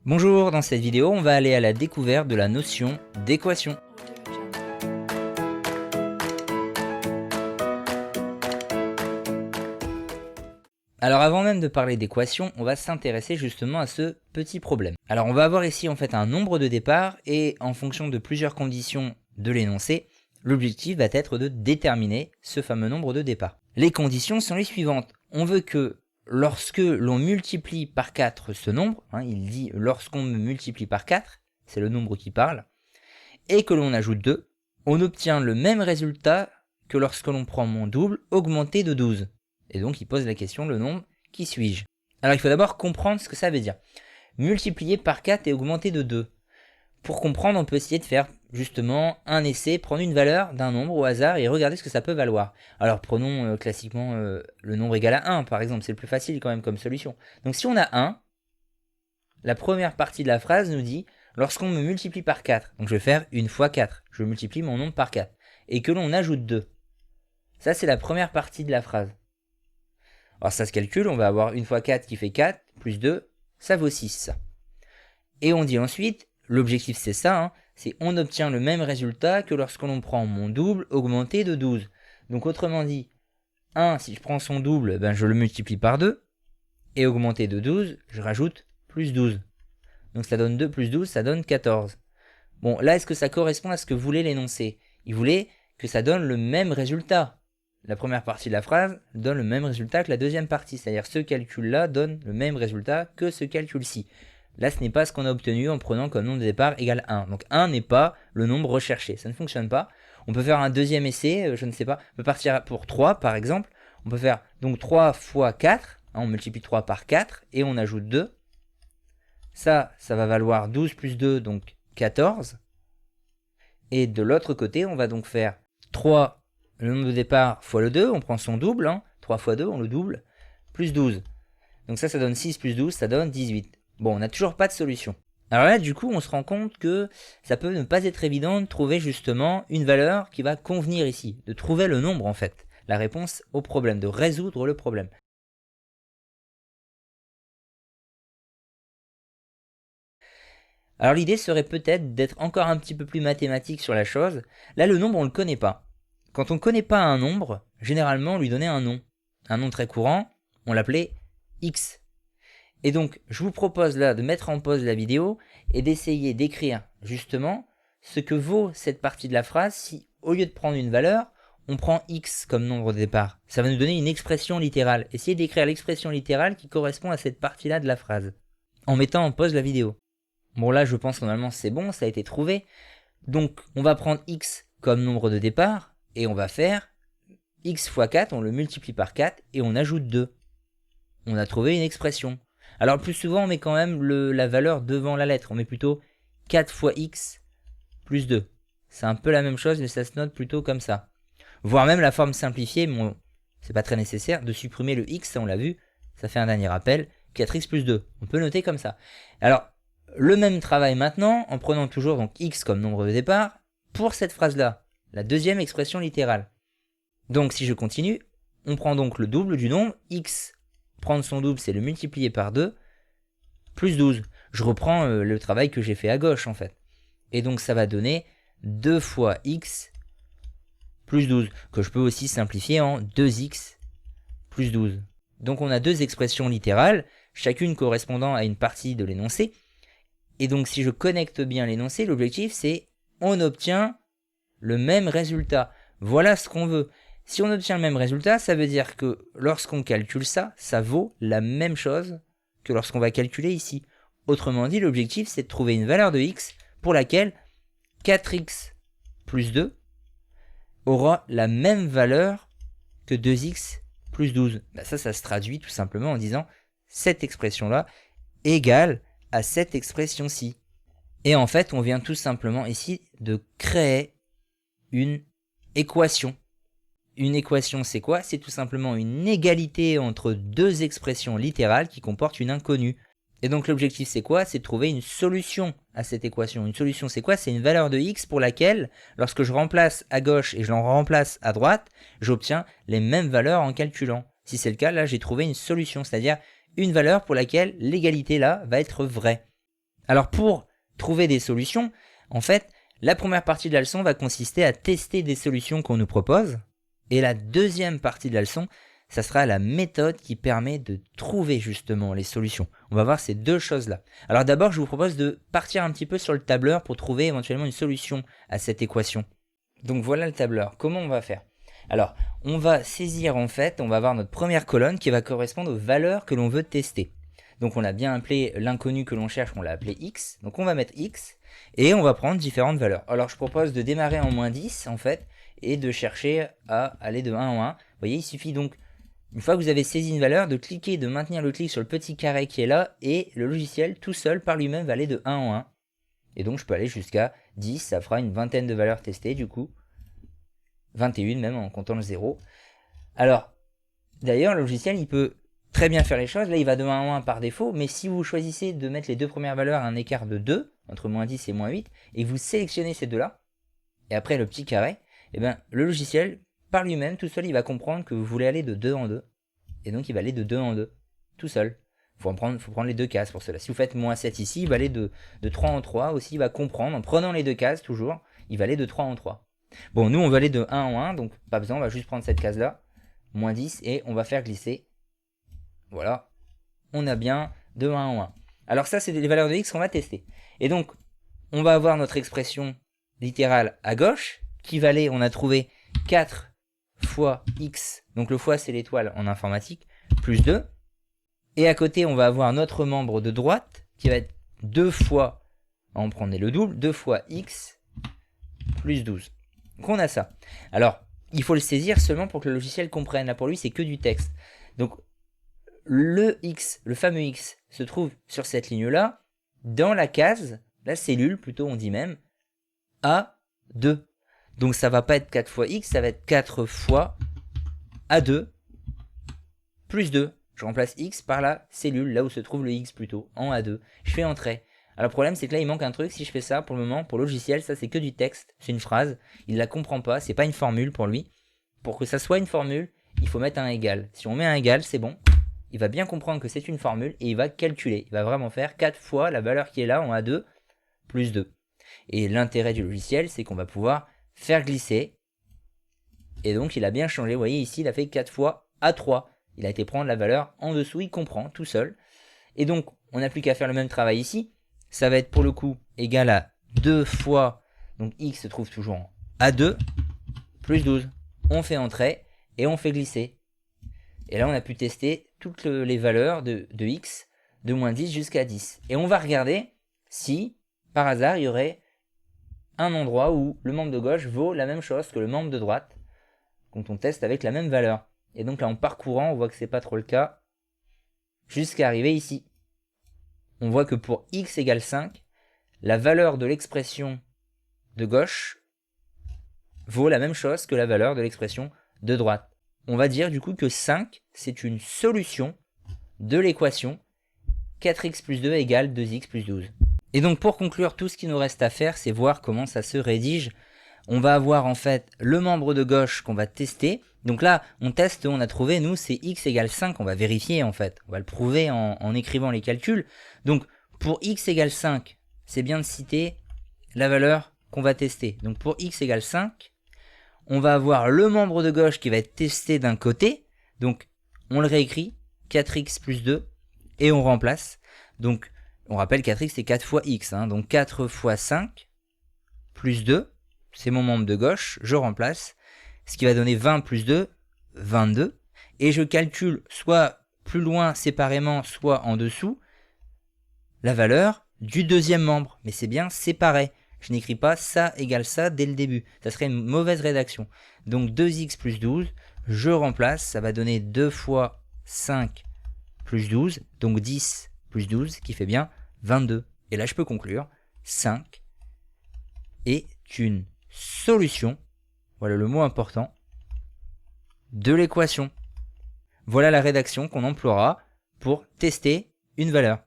Bonjour, dans cette vidéo, on va aller à la découverte de la notion d'équation. Alors avant même de parler d'équation, on va s'intéresser justement à ce petit problème. Alors on va avoir ici en fait un nombre de départ et en fonction de plusieurs conditions de l'énoncé, l'objectif va être de déterminer ce fameux nombre de départ. Les conditions sont les suivantes. On veut que lorsque l'on multiplie par 4 ce nombre, il dit lorsqu'on me multiplie par 4, c'est le nombre qui parle, et que l'on ajoute 2, on obtient le même résultat que lorsque l'on prend mon double augmenté de 12. Et donc il pose la question, le nombre, qui suis-je? Alors il faut d'abord comprendre ce que ça veut dire. Multiplier par 4 et augmenter de 2. Pour comprendre, on peut essayer de faire justement un essai, prendre une valeur d'un nombre au hasard et regarder ce que ça peut valoir. Alors prenons classiquement le nombre égal à 1 par exemple, c'est le plus facile quand même comme solution. Donc si on a 1, la première partie de la phrase nous dit lorsqu'on me multiplie par 4, donc je vais faire 1 fois 4, je multiplie mon nombre par 4, et que l'on ajoute 2. Ça c'est la première partie de la phrase. Alors ça se calcule, on va avoir 1 fois 4 qui fait 4, plus 2, ça vaut 6. Et on dit ensuite, l'objectif c'est ça, c'est on obtient le même résultat que lorsque l'on prend mon double augmenté de 12. Donc autrement dit, 1, si je prends son double, je le multiplie par 2, et augmenté de 12, je rajoute plus 12. Donc ça donne 2 plus 12, ça donne 14. Bon, là, est-ce que ça correspond à ce que voulait l'énoncé? Il voulait que ça donne le même résultat. La première partie de la phrase donne le même résultat que la deuxième partie, c'est-à-dire ce calcul-là donne le même résultat que ce calcul-ci. Là, ce n'est pas ce qu'on a obtenu en prenant comme nombre de départ égal 1. Donc 1 n'est pas le nombre recherché, ça ne fonctionne pas. On peut faire un deuxième essai, je ne sais pas, on peut partir pour 3 par exemple. On peut faire donc 3 fois 4, on multiplie 3 par 4 et on ajoute 2. Ça va valoir 12 plus 2, donc 14. Et de l'autre côté, on va donc faire 3, le nombre de départ, fois le 2, on prend son double, 3 fois 2, on le double, plus 12. Donc ça donne 6 plus 12, ça donne 18. Bon, on n'a toujours pas de solution. Alors là, du coup, on se rend compte que ça peut ne pas être évident de trouver justement une valeur qui va convenir ici, de trouver le nombre en fait, la réponse au problème, de résoudre le problème. Alors l'idée serait peut-être d'être encore un petit peu plus mathématique sur la chose. Là, le nombre, on ne le connaît pas. Quand on ne connaît pas un nombre, généralement, on lui donnait un nom. Un nom très courant, on l'appelait x. Et donc, je vous propose là de mettre en pause la vidéo et d'essayer d'écrire justement ce que vaut cette partie de la phrase si, au lieu de prendre une valeur, on prend x comme nombre de départ. Ça va nous donner une expression littérale. Essayez d'écrire l'expression littérale qui correspond à cette partie-là de la phrase, en mettant en pause la vidéo. Bon là, je pense que normalement c'est bon, ça a été trouvé. Donc, on va prendre x comme nombre de départ, et on va faire x fois 4, on le multiplie par 4, et on ajoute 2. On a trouvé une expression. Alors le plus souvent, on met quand même la valeur devant la lettre. On met plutôt 4 fois x plus 2. C'est un peu la même chose, mais ça se note plutôt comme ça. Voire même la forme simplifiée, mais c'est pas très nécessaire, de supprimer le x, ça on l'a vu, ça fait un dernier rappel, 4x plus 2. On peut noter comme ça. Alors, le même travail maintenant, en prenant toujours donc x comme nombre de départ, pour cette phrase-là, la deuxième expression littérale. Donc si je continue, on prend donc le double du nombre, x, prendre son double c'est le multiplier par 2, plus 12. Je reprends le travail que j'ai fait à gauche en fait. Et donc ça va donner 2 fois x plus 12, que je peux aussi simplifier en 2x plus 12. Donc on a deux expressions littérales, chacune correspondant à une partie de l'énoncé. Et donc si je connecte bien l'énoncé, l'objectif c'est on obtient le même résultat. Voilà ce qu'on veut. Si on obtient le même résultat, ça veut dire que lorsqu'on calcule ça, ça vaut la même chose que lorsqu'on va calculer ici. Autrement dit, l'objectif c'est de trouver une valeur de x pour laquelle 4x plus 2 aura la même valeur que 2x plus 12. Ça se traduit tout simplement en disant cette expression-là égale à cette expression-ci. Et en fait, on vient tout simplement ici de créer une équation. Une équation, c'est quoi? C'est tout simplement une égalité entre deux expressions littérales qui comportent une inconnue. Et donc l'objectif, c'est quoi? C'est de trouver une solution à cette équation. Une solution, c'est quoi? C'est une valeur de x pour laquelle, lorsque je remplace à gauche et je l'en remplace à droite, j'obtiens les mêmes valeurs en calculant. Si c'est le cas, là, j'ai trouvé une solution, c'est-à-dire une valeur pour laquelle l'égalité, là, va être vraie. Alors pour trouver des solutions, en fait, la première partie de la leçon va consister à tester des solutions qu'on nous propose. Et la deuxième partie de la leçon, ça sera la méthode qui permet de trouver justement les solutions. On va voir ces deux choses-là. Alors d'abord, je vous propose de partir un petit peu sur le tableur pour trouver éventuellement une solution à cette équation. Donc voilà le tableur. Comment on va faire? Alors, on va saisir en fait, on va avoir notre première colonne qui va correspondre aux valeurs que l'on veut tester. Donc on a bien appelé l'inconnu que l'on cherche, on l'a appelé x. Donc on va mettre x et on va prendre différentes valeurs. Alors je propose de démarrer en moins 10 en fait et de chercher à aller de 1 en 1. Vous voyez, il suffit donc, une fois que vous avez saisi une valeur, de cliquer, de maintenir le clic sur le petit carré qui est là et le logiciel tout seul par lui-même va aller de 1 en 1. Et donc je peux aller jusqu'à 10, ça fera une vingtaine de valeurs testées du coup. 21 même en comptant le 0. Alors, d'ailleurs le logiciel il peut très bien faire les choses, là il va de 1 en 1 par défaut, mais si vous choisissez de mettre les deux premières valeurs à un écart de 2, entre moins 10 et moins 8, et que vous sélectionnez ces deux-là, et après le petit carré, et bien le logiciel, par lui-même, tout seul, il va comprendre que vous voulez aller de 2 en 2, et donc il va aller de 2 en 2, tout seul. Faut prendre les deux cases pour cela. Si vous faites moins 7 ici, il va aller de 3 en 3 aussi, il va comprendre, en prenant les deux cases toujours, il va aller de 3 en 3. Bon, nous on va aller de 1 en 1, donc pas besoin, on va juste prendre cette case-là, moins 10, et on va faire glisser. Voilà, on a bien de 1 en 1. Alors ça, c'est les valeurs de x qu'on va tester. Et donc, on va avoir notre expression littérale à gauche, qui valait, on a trouvé 4 fois x, donc le fois c'est l'étoile en informatique, plus 2. Et à côté, on va avoir notre membre de droite, qui va être 2 fois, on prenait le double, 2 fois x, plus 12. Donc on a ça. Alors, il faut le saisir seulement pour que le logiciel comprenne. Là, pour lui, c'est que du texte. Donc, le x, le fameux x, se trouve sur cette ligne-là, dans la case, la cellule plutôt on dit même, A2. Donc ça va pas être 4 fois x, ça va être 4 fois A2 plus 2. Je remplace x par la cellule, là où se trouve le x plutôt, en A2. Je fais entrer. Alors le problème c'est que là il manque un truc, si je fais ça pour le moment, pour le logiciel, ça c'est que du texte, c'est une phrase, il la comprend pas, c'est pas une formule pour lui. Pour que ça soit une formule, il faut mettre un égal. Si on met un égal, c'est bon. Il va bien comprendre que c'est une formule et il va calculer. Il va vraiment faire 4 fois la valeur qui est là en A2 plus 2. Et l'intérêt du logiciel, c'est qu'on va pouvoir faire glisser. Et donc il a bien changé. Vous voyez ici, il a fait 4 fois A3. Il a été prendre la valeur en dessous, il comprend tout seul. Et donc on n'a plus qu'à faire le même travail ici. Ça va être pour le coup égal à 2 fois, donc x se trouve toujours en A2 plus 12. On fait entrer et on fait glisser. Et là, on a pu tester toutes les valeurs de x, de moins 10 jusqu'à 10. Et on va regarder si, par hasard, il y aurait un endroit où le membre de gauche vaut la même chose que le membre de droite, quand on teste avec la même valeur. Et donc là, en parcourant, on voit que c'est pas trop le cas, jusqu'à arriver ici. On voit que pour x égale 5, la valeur de l'expression de gauche vaut la même chose que la valeur de l'expression de droite. On va dire du coup que 5, c'est une solution de l'équation 4x plus 2 égale 2x plus 12. Et donc pour conclure, tout ce qui nous reste à faire, c'est voir comment ça se rédige. On va avoir en fait le membre de gauche qu'on va tester. Donc là, on teste, on a trouvé, nous, c'est x égale 5, on va vérifier en fait. On va le prouver en écrivant les calculs. Donc pour x égale 5, c'est bien de citer la valeur qu'on va tester. Donc pour x égale 5, on va avoir le membre de gauche qui va être testé d'un côté. Donc on le réécrit, 4x plus 2, et on remplace. Donc on rappelle 4x c'est 4 fois x, hein, donc 4 fois 5 plus 2, c'est mon membre de gauche, je remplace, ce qui va donner 20 plus 2, 22, et je calcule soit plus loin séparément, soit en dessous, la valeur du deuxième membre, mais c'est bien séparé. Je n'écris pas ça égale ça dès le début, ça serait une mauvaise rédaction. Donc 2x plus 12, je remplace, ça va donner 2 fois 5 plus 12, donc 10 plus 12, qui fait bien 22. Et là je peux conclure, 5 est une solution, voilà le mot important, de l'équation. Voilà la rédaction qu'on emploiera pour tester une valeur.